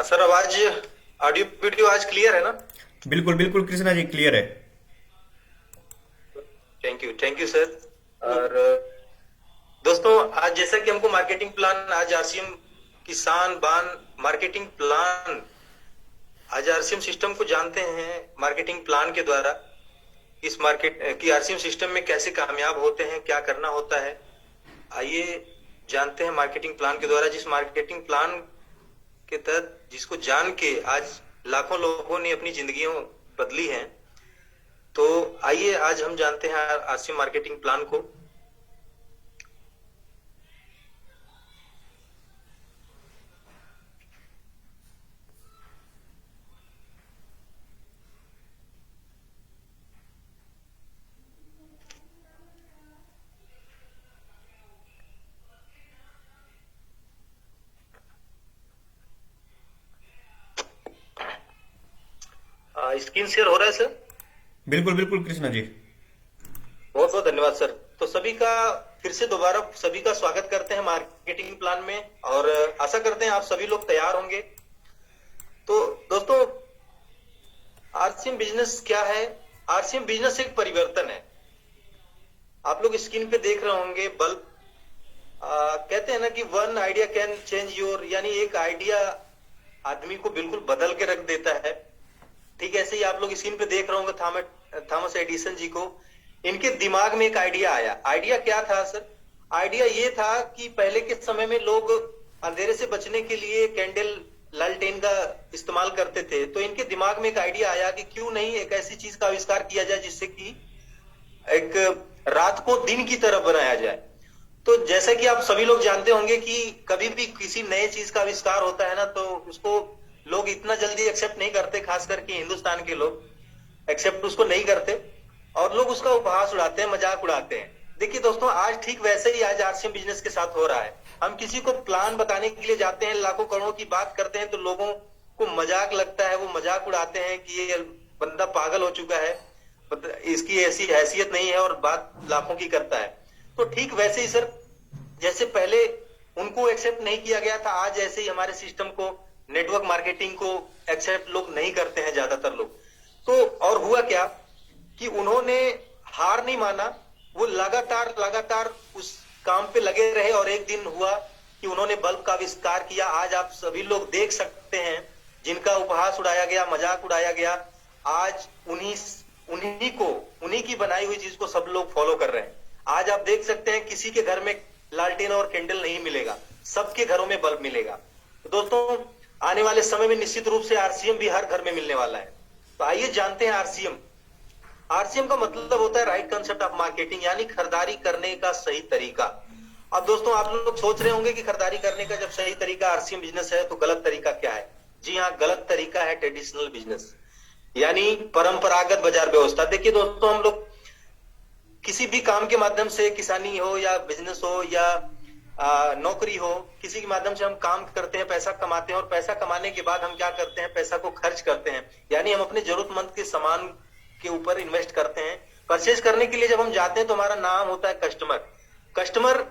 Sir आवाज audio video आज clear है ना? बिल्कुल बिल्कुल कृष्णा जी, क्लियर है। Thank you sir. और दोस्तों, आज जैसा कि हमको मार्केटिंग प्लान, आज आरसीएम किसान बान मार्केटिंग प्लान, आज आरसीएम सिस्टम को जानते हैं मार्केटिंग प्लान के द्वारा। इस मार्केट की आरसीएम सिस्टम में कैसे कामयाब होते हैं, क्या करना होता है, आइए जानते हैं मार्केटिंग प्लान के द्वारा। जिस मार्केटिंग प्लान के तहत, जिसको जान के आज लाखों लोगों ने अपनी जिंदगियों बदली हैं, तो आइए आज हम जानते हैं आरसीएम मार्केटिंग प्लान को। स्क्रीन शेयर हो रहा है सर? बिल्कुल बिल्कुल कृष्णा जी। बहुत बहुत धन्यवाद सर। तो सभी का फिर से दोबारा सभी का स्वागत करते हैं मार्केटिंग प्लान में, और आशा करते हैं आप सभी लोग तैयार होंगे। तो दोस्तों, आरसीएम बिजनेस क्या है? आरसीएम बिजनेस एक परिवर्तन है। आप लोग स्क्रीन पे देख रहे होंगे बल्ब। कहते हैं ना कि one idea can change your, यानी एक आइडिया आदमी को बिल्कुल बदल के रख देता है। ठीक ऐसे ही आप लोग स्क्रीन पे देख रहे होंगे थॉमस एडिसन जी को। इनके दिमाग में एक आइडिया आया। आइडिया क्या था सर? आइडिया ये था कि पहले के समय में लोग अंधेरे से बचने के लिए कैंडल, लालटेन का इस्तेमाल करते थे। तो इनके दिमाग में एक आइडिया आया कि क्यों नहीं एक ऐसी चीज का आविष्कार किया जाए जिससे कि एक रात को दिन की तरह बनाया जाए। तो जैसा कि आप सभी लोग जानते होंगे कि कभी भी किसी नए चीज का आविष्कार होता है ना, तो उसको लोग इतना जल्दी एक्सेप्ट नहीं करते, खास करके हिंदुस्तान के लोग एक्सेप्ट उसको नहीं करते, और लोग उसका उपहास उड़ाते हैं, मजाक उड़ाते हैं। देखिए दोस्तों, आज ठीक वैसे ही आज आरसीएम बिजनेस के साथ हो रहा है। हम किसी को प्लान बताने के लिए जाते हैं, लाखों करोड़ों की बात करते हैं, तो लोगों को मजाक लगता है, वो मजाक उड़ाते हैं कि ये बंदा पागल हो चुका है, इसकी ऐसी हैसियत नहीं है, और बात लाखों की करता है। तो ठीक वैसे ही सर, जैसे पहले उनको एक्सेप्ट नहीं किया गया था, आज ऐसे ही हमारे सिस्टम को, नेटवर्क मार्केटिंग को एक्सेप्ट लोग नहीं करते हैं ज्यादातर लोग। तो और हुआ क्या कि उन्होंने हार नहीं माना, वो लगातार लगातार उस काम पे लगे रहे, और एक दिन हुआ कि उन्होंने बल्ब का आविष्कार किया। आज आप सभी लोग देख सकते हैं, जिनका उपहास उड़ाया गया, मजाक उड़ाया गया, आज उन्हीं की बनाई हुई चीज को सब लोग फॉलो कर रहे हैं। आज आप देख सकते हैं किसी के घर में लालटेन और कैंडल नहीं मिलेगा, सबके घरों में बल्ब मिलेगा। तो दोस्तों, आने वाले समय में निश्चित रूप से आरसीएम भी हर घर में मिलने वाला है। तो आइए जानते हैं आरसीएम। आरसीएम का मतलब होता है राइट कंसेप्ट ऑफ मार्केटिंग, यानी खरीदारी करने का सही तरीका। अब दोस्तों, आप लोग सोच रहे होंगे कि खरीदारी करने का जब सही तरीका आरसीएम बिजनेस है, तो गलत तरीका क्या है? जी हाँ, गलत तरीका है ट्रेडिशनल बिजनेस, यानी परंपरागत बाजार व्यवस्था। देखिए दोस्तों, हम लोग किसी भी काम के माध्यम से, किसानी हो या बिजनेस हो या नौकरी हो, किसी के माध्यम से हम काम करते हैं, पैसा कमाते हैं, और पैसा कमाने के बाद हम क्या करते हैं? पैसा को खर्च करते हैं, यानी हम अपने जरूरतमंद के सामान के ऊपर इन्वेस्ट करते हैं। परचेज करने के लिए जब हम जाते हैं तो हमारा नाम होता है कस्टमर। कस्टमर,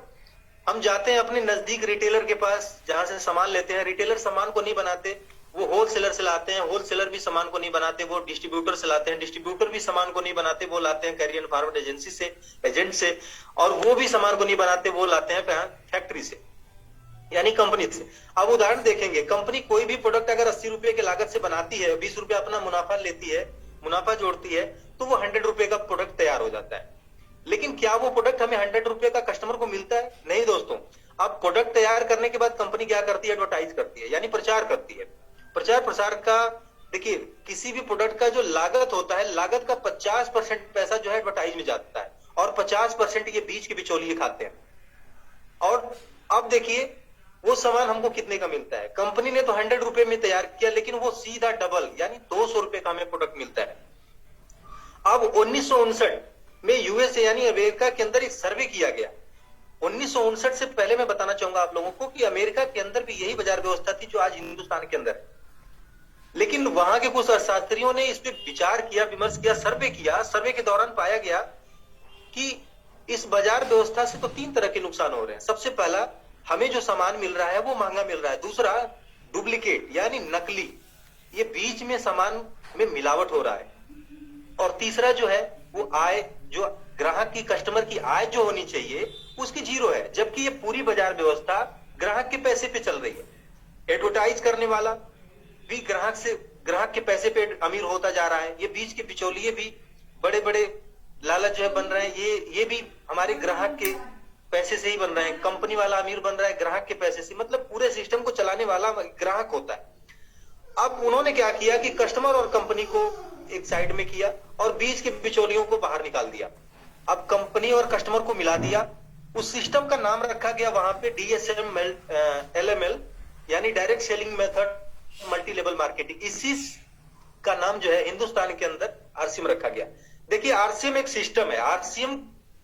हम जाते हैं अपने नजदीक रिटेलर के पास, जहां से सामान लेते हैं। रिटेलर सामान को नहीं बनाते, वो होलसेलर से लाते हैं। होलसेलर भी सामान को नहीं बनाते, वो डिस्ट्रीब्यूटर से लाते हैं। डिस्ट्रीब्यूटर भी सामान को नहीं बनाते, वो लाते हैं कैरियर फॉरवर्ड एजेंसी से, एजेंट से। और वो भी सामान को नहीं बनाते, वो लाते हैं फैक्ट्री से, यानी कंपनी से। अब उदाहरण देखेंगे, कंपनी कोई भी प्रोडक्ट अगर 80 रुपए की लागत से बनाती है, 20 रुपए अपना मुनाफा लेती है, मुनाफा जोड़ती है, तो वो 100 रुपए का प्रोडक्ट तैयार हो जाता है। लेकिन क्या वो प्रोडक्ट हमें 100 रुपए का कस्टमर को मिलता है? नहीं दोस्तों। अब प्रोडक्ट तैयार करने के बाद कंपनी क्या करती है? एडवर्टाइज करती है, यानी प्रचार करती है। प्रचार प्रसार का, देखिए, किसी भी प्रोडक्ट का जो लागत होता है, लागत का 50% पैसा जो है एडवर्टाइज में जाता है, और 50% ये बीच के बिचौलिए खाते हैं। और अब देखिए, वो सामान हमको कितने का मिलता है? कंपनी ने तो 100 रुपए में तैयार किया, लेकिन वो सीधा डबल, यानी 200 रुपए का हमें प्रोडक्ट मिलता है। अब 1959 में यूएसए यानी अमेरिका के अंदर एक सर्वे किया गया। 1959 से पहले मैं बताना चाहूंगा आप लोगों को कि अमेरिका के अंदर भी यही बाजार व्यवस्था थी जो आज हिंदुस्तान के अंदर है। लेकिन वहां के कुछ अर्थशास्त्रियों ने इस पे विचार किया, विमर्श किया, सर्वे किया। सर्वे के दौरान पाया गया कि इस बाजार व्यवस्था से तो 3 तरह के नुकसान हो रहे हैं। सबसे पहला, हमें जो सामान मिल रहा है वो महंगा मिल रहा है। दूसरा, डुप्लीकेट यानी नकली, ये बीच में सामान में मिलावट हो रहा है। और तीसरा जो है वो आय, जो ग्राहक की, कस्टमर की आय जो होनी चाहिए उसकी जीरो है, जबकि ये पूरी बाजार व्यवस्था ग्राहक के पैसे पे चल रही है। एडवर्टाइज करने वाला भी ग्राहक के पैसे पे अमीर होता जा रहा है। ये बीच के बिचौलिए भी बड़े बड़े लालच जो है बन रहे हैं, ये भी हमारे ग्राहक के पैसे से ही बन रहे हैं। कंपनी वाला अमीर बन रहा है ग्राहक के पैसे से, मतलब पूरे सिस्टम को चलाने वाला ग्राहक होता है। अब उन्होंने क्या किया कि कस्टमर और कंपनी को एक साइड में किया और बीच के बिचौलियों को बाहर निकाल दिया। अब कंपनी और कस्टमर को मिला दिया। उस सिस्टम का नाम रखा गया वहां पे DSM LML, यानी direct selling method multi level marketing. इसी का नाम जो है हिंदुस्तान के अंदर RCM रखा गया। देखिए RCM एक सिस्टम है। RCM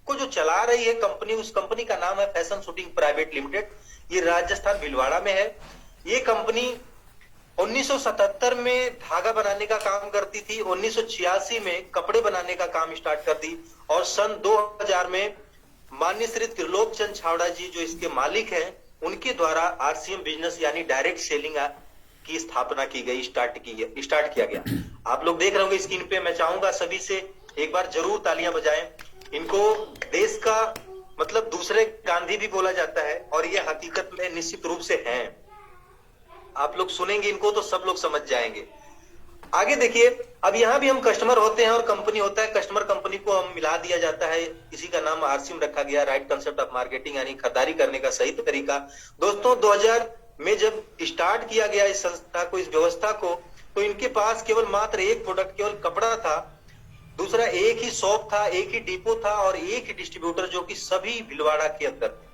को जो चला रही है कंपनी, उस कंपनी का नाम है फैशन शूटिंग प्राइवेट लिमिटेड। ये राजस्थान भिलवाड़ा में है। ये कंपनी 1977 में धागा बनाने का काम करती थी, 1986 में कपड़े बनाने का काम स्टार्ट कर दी और सन 2000 में माननीय श्री त्रिलोक चंद छावड़ा जी जो इसके मालिक हैं, उनके द्वारा RCM बिजनेस यानी डायरेक्ट सेलिंग की स्थापना की गई, स्टार्ट किया गया। आप लोग देख रहे होंगे स्क्रीन पे। मैं चाहूंगा सभी से एक बार जरूर तालियां बजाएं। इनको देश का मतलब दूसरे गांधी भी बोला जाता है और ये हकीकत में निश्चित रूप से हैं। आप लोग सुनेंगे इनको तो सब लोग समझ जाएंगे। आगे देखिए, अब यहां भी हम कस्टमर होते हैं और कंपनी होता है। कस्टमर कंपनी को हम मिला दिया जाता है, इसी का नाम RCM रखा गया, राइट कंसेप्ट ऑफ मार्केटिंग, यानी खरीदारी करने का सही तरीका। दोस्तों 2000 में जब स्टार्ट किया गया इस संस्था को, इस व्यवस्था को, तो इनके पास केवल मात्र एक प्रोडक्ट, केवल कपड़ा था। दूसरा एक ही शॉप था, एक ही डिपो था और एक ही डिस्ट्रीब्यूटर, जो कि सभी भिलवाड़ा के अंदर थे।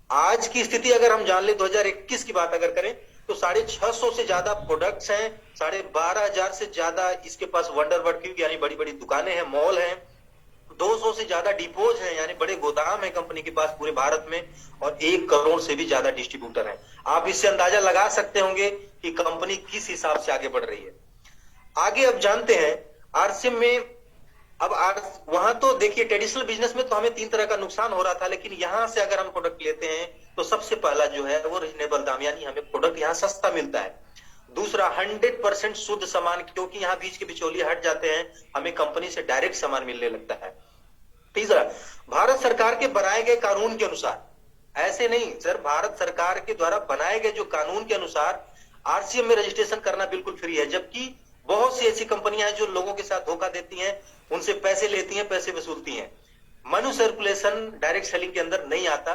आज की स्थिति अगर हम जान ले, 2021 की बात अगर करें तो 650 से ज्यादा प्रोडक्ट्स हैं, 12,500 से ज्यादा इसके पास वंडरवर्ड की यानी बड़ी बड़ी दुकानें हैं, मॉल हैं, 200 से ज्यादा डिपोज हैं यानी बड़े गोदाम है कंपनी के पास पूरे भारत में, और 1 करोड़ से भी ज्यादा डिस्ट्रीब्यूटर हैं। आप इससे अंदाजा लगा सकते होंगे कि कंपनी किस हिसाब से आगे बढ़ रही है। आगे अब जानते हैं RCM में। अब वहां तो देखिए ट्रेडिशनल बिजनेस में तो हमें 3 तरह का नुकसान हो रहा था, लेकिन यहां से अगर हम प्रोडक्ट लेते हैं तो सबसे पहला जो है वो रीजनेबल दाम, यानी हमें प्रोडक्ट यहाँ सस्ता मिलता है। दूसरा 100% शुद्ध सामान, क्योंकि यहाँ बीच के बिचौलिए हट जाते हैं, हमें कंपनी से डायरेक्ट सामान मिलने लगता है। तीसरा, भारत सरकार के बनाए गए कानून के अनुसार, ऐसे नहीं सर, भारत सरकार के द्वारा बनाए गए जो कानून के अनुसार RCM में रजिस्ट्रेशन करना बिल्कुल फ्री है। जबकि बहुत सी ऐसी कंपनियां हैं जो लोगों के साथ धोखा देती हैं, उनसे पैसे लेती हैं, पैसे वसूलती हैं। मनी सर्कुलेशन डायरेक्ट सेलिंग के अंदर नहीं आता,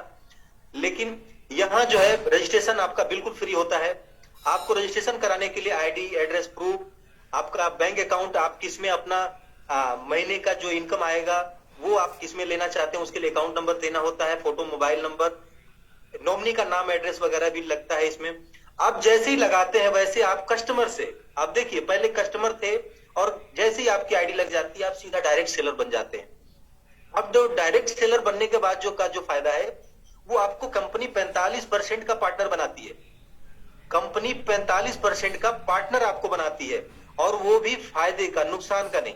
लेकिन यहां जो है रजिस्ट्रेशन आपका बिल्कुल फ्री होता है। आपको रजिस्ट्रेशन कराने के लिए ID, एड्रेस प्रूफ, आपका बैंक अकाउंट, आप किसमें अपना महीने का जो इनकम आएगा वो आप किसमें लेना चाहते हैं उसके लिए अकाउंट नंबर देना होता है, फोटो, मोबाइल नंबर, नॉमिनी का नाम, एड्रेस वगैरह भी लगता है इसमें। आप जैसे ही लगाते हैं वैसे आप कस्टमर से, आप देखिए पहले कस्टमर थे और जैसे ही आपकी ID लग जाती है आप सीधा डायरेक्ट सेलर बन जाते हैं। अब जो डायरेक्ट सेलर बनने के बाद जो फायदा है वो आपको कंपनी 45% का पार्टनर बनाती है। कंपनी 45% का पार्टनर आपको बनाती है, और वो भी फायदे का, नुकसान का नहीं।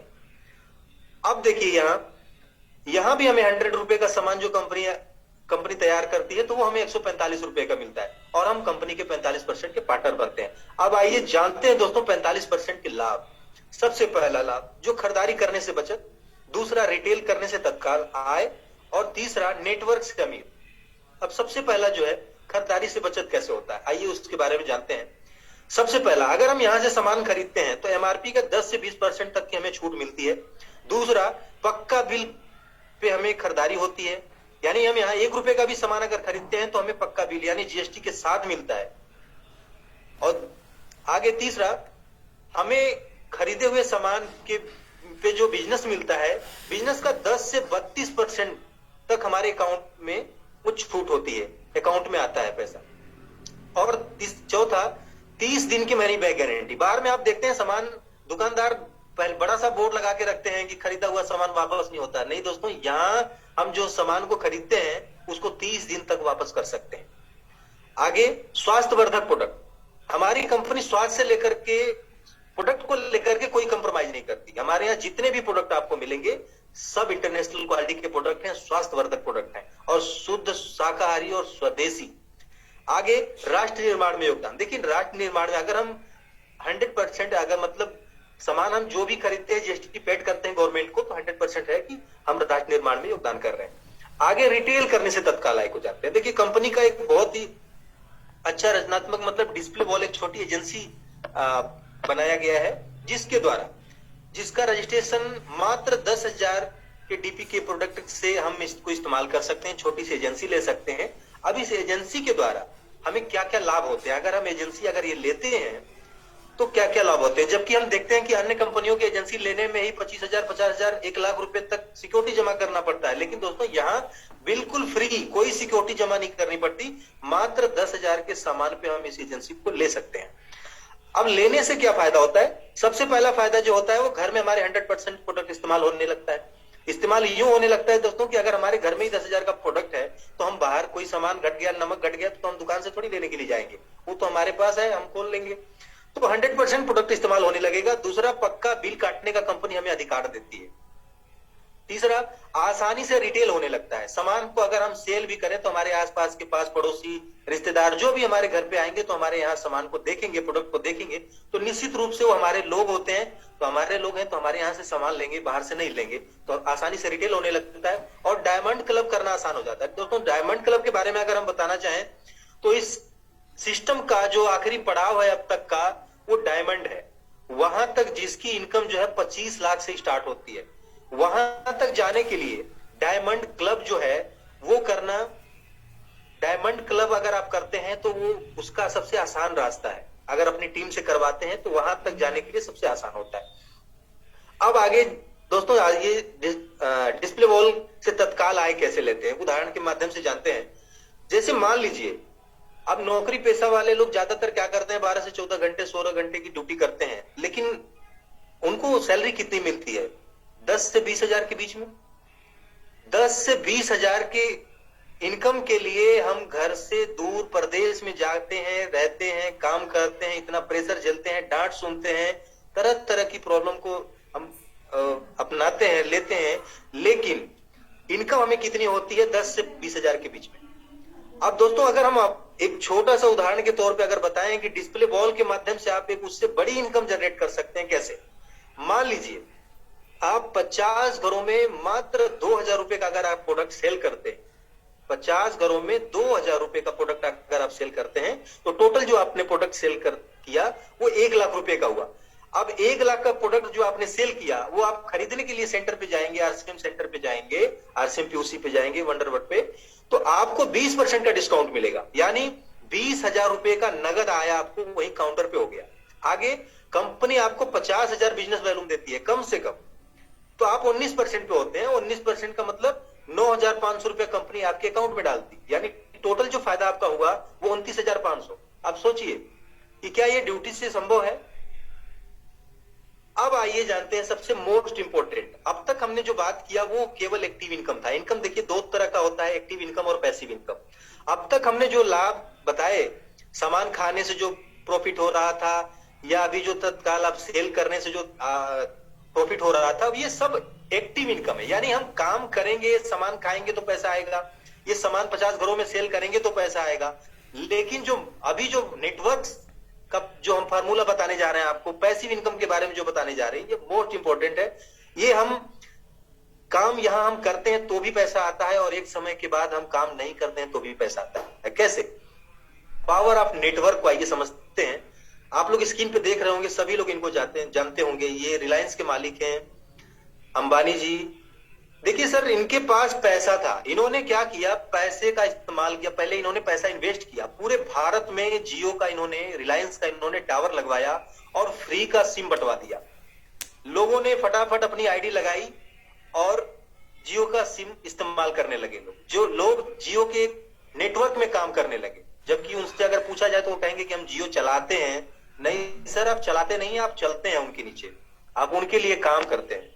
अब देखिए यहां भी हमें 100 रुपए का सामान जो कंपनी तैयार करती है तो वो हमें 145 रुपए का मिलता है और हम कंपनी के 45% के पार्टनर बनते हैं। अब आइए जानते हैं दोस्तों 45% के लाभ। सबसे पहला लाभ, जो खरीदारी करने से बचत, दूसरा रिटेल करने से तत्काल आय, और तीसरा नेटवर्क से अमीर। अब सबसे पहला जो है खरीदारी से बचत कैसे होता है, आइए उसके बारे में जानते हैं। सबसे पहला, अगर हम यहां से सामान खरीदते हैं तो MRP का 10 से 20% तक की हमें छूट मिलती है। दूसरा, पक्का बिल पे हमें खरीदारी होती है, यानी हम यहाँ 1 रुपए का भी सामान अगर खरीदते हैं तो हमें पक्का बिल यानी GST के साथ मिलता है। और आगे तीसरा, हमें खरीदे हुए सामान के पे जो बिजनेस मिलता है, बिजनेस का 10 से 32% तक हमारे अकाउंट में वो छूट होती है, अकाउंट में आता है पैसा। और चौथा, 30 दिन की मनी बैक गारंटी। बाहर में आप देखते हैं सामान दुकानदार पहले बड़ा सा बोर्ड लगा के रखते हैं कि खरीदा हुआ सामान वापस नहीं होता। नहीं दोस्तों, यहाँ हम जो सामान को खरीदते हैं उसको 30 दिन तक वापस कर सकते हैं। आगे, स्वास्थ्यवर्धक प्रोडक्ट। हमारी कंपनी स्वास्थ्य से लेकर के प्रोडक्ट को लेकर के कोई कंप्रोमाइज नहीं करती। हमारे यहाँ जितने भी प्रोडक्ट आपको मिलेंगे सब इंटरनेशनल क्वालिटी के प्रोडक्ट हैं, स्वास्थ्यवर्धक प्रोडक्ट हैं और शुद्ध शाकाहारी और स्वदेशी। आगे राष्ट्र निर्माण में योगदान। देखिए राष्ट्र निर्माण में अगर हम 100% अगर मतलब सामान हम जो भी खरीदते हैं जीएसटी पेड करते हैं गवर्नमेंट को, तो 100% है कि हम राष्ट्र निर्माण में योगदान कर रहे हैं। आगे रिटेल करने से तत्काल आय को जाते हैं। देखिए कंपनी का एक बहुत ही अच्छा रचनात्मक मतलब डिस्प्ले वॉल एक छोटी एजेंसी बनाया गया है, जिसके द्वारा जिसका रजिस्ट्रेशन मात्र 10,000 के डीपी के प्रोडक्ट से हम इसको इस्तेमाल कर सकते हैं, छोटी सी एजेंसी ले सकते हैं। अब इस एजेंसी के द्वारा हमें क्या क्या लाभ होते हैं, अगर हम एजेंसी अगर ये लेते हैं तो क्या क्या लाभ होते हैं, जबकि हम देखते हैं कि अन्य कंपनियों की एजेंसी लेने में ही 25,000, 50,000, 1,00,000 रुपए तक सिक्योरिटी जमा करना पड़ता है। लेकिन दोस्तों यहाँ बिल्कुल फ्री, कोई सिक्योरिटी जमा नहीं करनी पड़ती, मात्र 10,000 के सामान पे हम इस एजेंसी को ले सकते हैं। अब लेने से क्या फायदा होता है? सबसे पहला फायदा जो होता है वो घर में हमारे 100% प्रोडक्ट इस्तेमाल होने लगता है। इस्तेमाल यूं होने लगता है दोस्तों कि अगर हमारे घर में ही 10,000 का प्रोडक्ट है तो हम बाहर कोई सामान घट गया, नमक घट गया, तो हम दुकान से थोड़ी लेने के लिए जाएंगे, वो तो हमारे पास है, हम खोल लेंगे। तो 100% प्रोडक्ट इस्तेमाल होने लगेगा। दूसरा, पक्का बिल काटने का कंपनी हमें अधिकार देती है। तीसरा, आसानी से रिटेल होने लगता है। सामान को अगर हम सेल भी करें तो हमारे आसपास के पास पड़ोसी रिश्तेदार जो भी हमारे घर पे आएंगे तो हमारे यहाँ सामान को देखेंगे, प्रोडक्ट को देखेंगे, तो निश्चित रूप से वो हमारे लोग होते हैं, तो हमारे लोग हैं तो हमारे यहाँ से सामान लेंगे, बाहर से नहीं लेंगे, तो आसानी से रिटेल होने लगता है और डायमंड क्लब करना आसान हो जाता है। दोस्तों डायमंड क्लब के बारे में अगर हम बताना चाहें तो इस सिस्टम का जो आखिरी पड़ाव है अब तक का वो डायमंड है। वहां तक जिसकी इनकम जो है 25 लाख से स्टार्ट होती है, वहां तक जाने के लिए डायमंड क्लब जो है वो करना, डायमंड क्लब अगर आप करते हैं तो वो उसका सबसे आसान रास्ता है। अगर अपनी टीम से करवाते हैं तो वहां तक जाने के लिए सबसे आसान होता है। अब आगे दोस्तों ये डिस्प्ले वॉल से तत्काल आय कैसे लेते हैं, उदाहरण के माध्यम से जानते हैं। जैसे मान लीजिए अब नौकरी पेशा वाले लोग ज्यादातर क्या करते हैं, 12 से 14 घंटे 16 घंटे की ड्यूटी करते हैं, लेकिन उनको सैलरी कितनी मिलती है? 10 से 20,000 के बीच में। 10 से 20,000 के इनकम के लिए हम घर से दूर प्रदेश में जाते हैं, रहते हैं, काम करते हैं, इतना प्रेशर झेलते हैं, डांट सुनते हैं, तरह तरह की प्रॉब्लम को हम अपनाते हैं, लेते हैं, लेकिन इनकम हमें कितनी होती है? 10 से 20,000 के बीच में। अब दोस्तों अगर हम एक छोटा सा उदाहरण के तौर पे अगर बताएं कि डिस्प्ले वॉल के माध्यम से आप एक उससे बड़ी इनकम जनरेट कर सकते हैं, कैसे? मान लीजिए आप 50 घरों में मात्र 2,000 रुपए का अगर आप प्रोडक्ट सेल करते हैं, 50 घरों में 2,000 रुपए का प्रोडक्ट अगर आप सेल करते हैं तो टोटल जो आपने प्रोडक्ट सेल कर किया वो 1,00,000 रुपए का हुआ। अब 1,00,000 का प्रोडक्ट जो आपने सेल किया वो आप खरीदने के लिए सेंटर पे जाएंगे, आरसीएम सेंटर पे जाएंगे, आरसीएम पीओसी पे जाएंगे, वंडरवर्ड पे, तो आपको 20% का डिस्काउंट मिलेगा, यानी 20,000 रुपए का नगद आया आपको वही काउंटर पे हो गया। आगे कंपनी आपको 50,000 बिजनेस वैल्यूम देती है कम से कम, तो आप 19% पे होते हैं। 19% का मतलब 9,500 रुपए कंपनी आपके अकाउंट में डालती, यानी टोटल जो फायदा आपका हुआ वो 29,500। अब सोचिए कि क्या ये ड्यूटी से संभव है? अब आइए जानते हैं सबसे मोस्ट इंपोर्टेंट। अब तक हमने जो बात किया वो केवल एक्टिव इनकम था। इनकम देखिए दो तरह का होता है, एक्टिव इनकम और पैसिव इनकम। अब तक हमने जो लाभ बताए, सामान खाने से जो प्रॉफिट हो रहा था या अभी जो तत्काल आप सेल करने से जो प्रॉफिट हो रहा था, ये सब एक्टिव इनकम है, यानी हम काम करेंगे, सामान खाएंगे तो पैसा आएगा, ये सामान 50 घरों में सेल करेंगे तो पैसा आएगा। लेकिन जो अभी जो नेटवर्क का जो हम फार्मूला बताने जा रहे हैं आपको, पैसिव इनकम के बारे में जो बताने जा रहे हैं, ये मोस्ट इंपोर्टेंट है। ये हम काम यहां हम करते हैं तो भी पैसा आता है और एक समय के बाद हम काम नहीं करते हैं तो भी पैसा आता है। कैसे? पावर ऑफ नेटवर्क को आइए समझते हैं। आप लोग स्क्रीन पे देख रहे होंगे, सभी लोग इनको जानते होंगे। ये रिलायंस के मालिक हैं, अंबानी जी। देखिए सर, इनके पास पैसा था, इन्होंने क्या किया, पैसे का इस्तेमाल किया। पहले इन्होंने पैसा इन्वेस्ट किया, पूरे भारत में जियो का इन्होंने, रिलायंस का इन्होंने टावर लगवाया और फ्री का सिम बंटवा दिया। लोगों ने फटाफट अपनी आईडी लगाई और जियो का सिम इस्तेमाल करने लगे। जो लोग जियो के नेटवर्क में काम करने लगे, जबकि उनसे अगर पूछा जाए तो वो कहेंगे कि हम जियो चलाते हैं। नहीं सर, आप चलाते नहीं, आप चलते हैं उनके नीचे, आप उनके लिए काम करते हैं।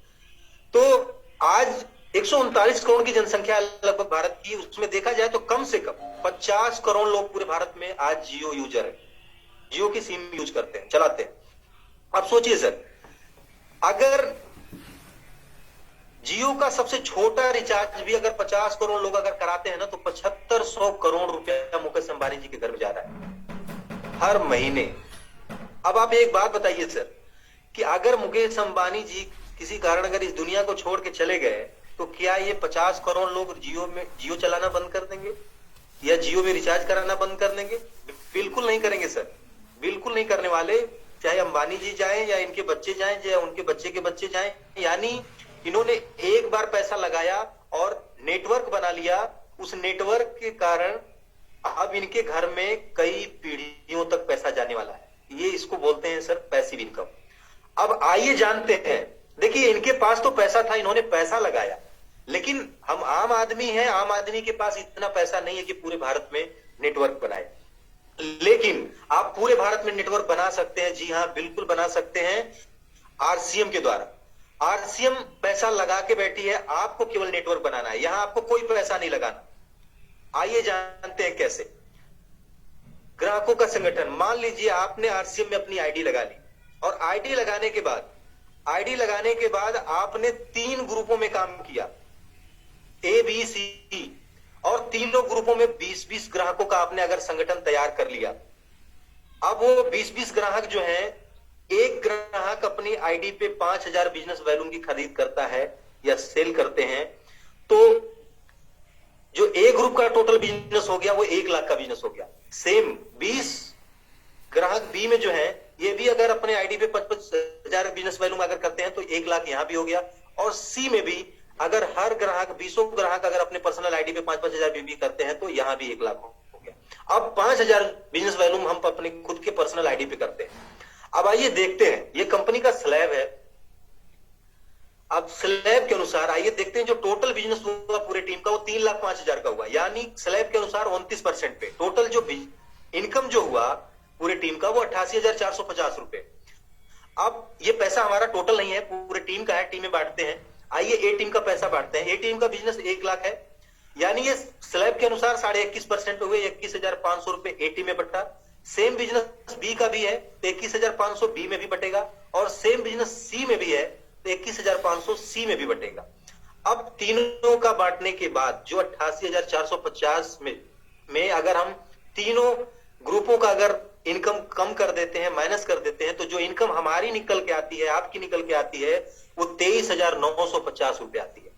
तो आज 139 करोड़ की जनसंख्या लगभग भारत की, उसमें देखा जाए तो कम से कम 50 करोड़ लोग पूरे भारत में आज जियो यूजर है, जियो की सिम यूज करते हैं, चलाते हैं। अब सोचिए सर, अगर जियो का सबसे छोटा रिचार्ज भी अगर 50 करोड़ लोग अगर कराते हैं ना, तो 7500 करोड़ रुपया मुकेश अंबानी जी के घर में जा रहा है हर महीने। अब आप एक बात बताइए सर, कि अगर मुकेश अंबानी जी किसी कारण अगर इस दुनिया को छोड़ के चले गए, तो क्या ये 50 करोड़ लोग जियो चलाना बंद कर देंगे या जियो में रिचार्ज कराना बंद कर देंगे? बिल्कुल नहीं करेंगे सर, बिल्कुल नहीं करने वाले। चाहे अंबानी जी जाएं या इनके बच्चे जाएं या उनके बच्चे के बच्चे जाएं, यानी इन्होंने एक बार पैसा लगाया और नेटवर्क बना लिया। उस नेटवर्क के कारण अब इनके घर में कई पीढ़ियों तक पैसा जाने वाला है। ये इसको बोलते हैं सर पैसिव इनकम। अब आइए जानते हैं, देखिए इनके पास तो पैसा था, इन्होंने पैसा लगाया, लेकिन हम आम आदमी हैं, आम आदमी के पास इतना पैसा नहीं है कि पूरे भारत में नेटवर्क बनाए। लेकिन आप पूरे भारत में नेटवर्क बना सकते हैं, जी हां बिल्कुल बना सकते हैं, आरसीएम के द्वारा। आरसीएम पैसा लगा के बैठी है, आपको केवल नेटवर्क बनाना है, यहां आपको कोई पैसा नहीं लगाना। आइए जानते हैं कैसे। ग्राहकों का संगठन, मान लीजिए आपने आरसीएम में अपनी आईडी लगा ली, और आईडी लगाने के बाद आपने 3 ग्रुपों में काम किया, ए बी सी, और तीनों ग्रुपों में 20-20 ग्राहकों का आपने अगर संगठन तैयार कर लिया। अब वो 20-20 ग्राहक जो हैं, एक ग्राहक अपनी आईडी पे 5000 बिजनेस वैल्यूम की खरीद करता है या सेल करते हैं, तो जो ए ग्रुप का टोटल बिजनेस हो गया वो 1 लाख का बिजनेस हो गया। सेम 20 ग्राहक बी में जो है, ये भी अगर अपने आईडी पे 55,000 बिजनेस वैल्यूम अगर करते हैं तो 1 लाख यहां भी हो गया। और सी में भी अगर हर ग्राहक 20 ग्राहक अगर अपने पर्सनल आईडी पे 5-5 हजार भी करते हैं तो यहां भी 1 लाख हो गया। अब 5000 बिजनेस वैल्यूम हम अपने खुद के पर्सनल आईडी पे करते हैं। अब आइए देखते हैं, ये कंपनी का स्लैब है। अब स्लैब के अनुसार आइए देखते हैं, जो टोटल बिजनेस हुआ पूरे टीम का वो 3,05,000 का हुआ, यानी स्लैब के अनुसार 29% पे टोटल जो इनकम जो हुआ पूरे टीम का वो 88,450 रुपए। अब ये पैसा हमारा टोटल नहीं है, पूरे टीम का है, टीम में बांटते हैं। आइए ए टीम का पैसा बांटते हैं। ए टीम का बिजनेस 1 लाख है, यानी ये स्लैब के अनुसार 21.5% हुए, 21,500 रुपए ए टीम में बटा। सेम बिजनेस बी का भी है तो 21,500 बी में भी बटेगा, और सेम बिजनेस सी में भी है तो 21,500 सी में भी बटेगा। अब तीनों का बांटने के बाद जो 88,450 में अगर हम तीनों ग्रुपों का अगर इनकम कम कर देते हैं, माइनस कर देते हैं, तो जो इनकम हमारी निकल के आती है, आपकी निकल के आती है, वो 23,950 रुपए आती है।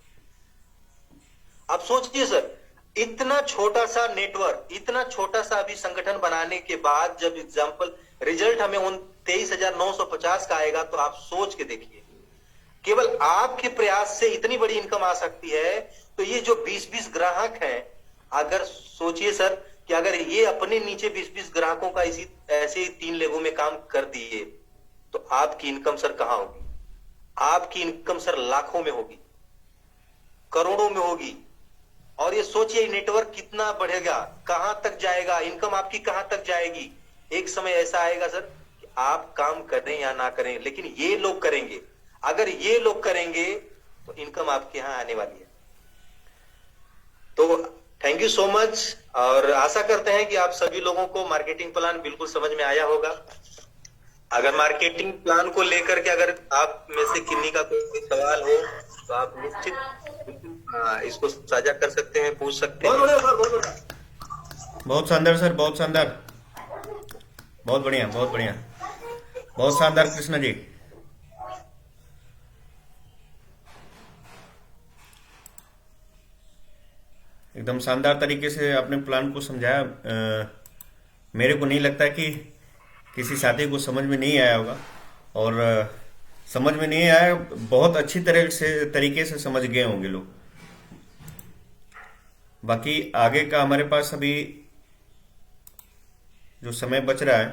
अब सोचिए सर, इतना छोटा सा नेटवर्क, इतना छोटा सा अभी संगठन बनाने के बाद जब एग्जाम्पल रिजल्ट हमें उन 23,950 का आएगा, तो आप सोच के देखिए, केवल आपके प्रयास से इतनी बड़ी इनकम आ सकती है। तो ये जो 20-20 ग्राहक हैं, अगर सोचिए सर कि अगर ये अपने नीचे 20-20 ग्राहकों का इसी ऐसे ही 3 लेवों में काम कर दिए, तो आपकी इनकम सर कहां होगी? आपकी इनकम सर लाखों में होगी, करोड़ों में होगी। और ये सोचिए नेटवर्क कितना बढ़ेगा, कहां तक जाएगा, इनकम आपकी कहां तक जाएगी। एक समय ऐसा आएगा सर कि आप काम करें या ना करें, लेकिन ये लोग करेंगे। अगर ये लोग करेंगे तो इनकम आपके यहां आने वाली है। तो थैंक यू सो मच, और आशा करते हैं कि आप सभी लोगों को मार्केटिंग प्लान बिल्कुल समझ में आया होगा। अगर मार्केटिंग प्लान को लेकर के अगर आप में से किन्हीं का कोई सवाल हो तो आप निश्चित इसको साझा कर सकते हैं, पूछ सकते हैं। बहुत शानदार सर, बहुत शानदार, बहुत बढ़िया, बहुत बढ़िया, बहुत शानदार कृष्णा जी। एकदम शानदार तरीके से आपने प्लान को समझाया। मेरे को नहीं लगता कि किसी साथी को समझ में नहीं आया होगा, और समझ में नहीं आया, बहुत अच्छी तरीके से समझ गए होंगे लोग। बाकी आगे का हमारे पास अभी जो समय बच रहा है,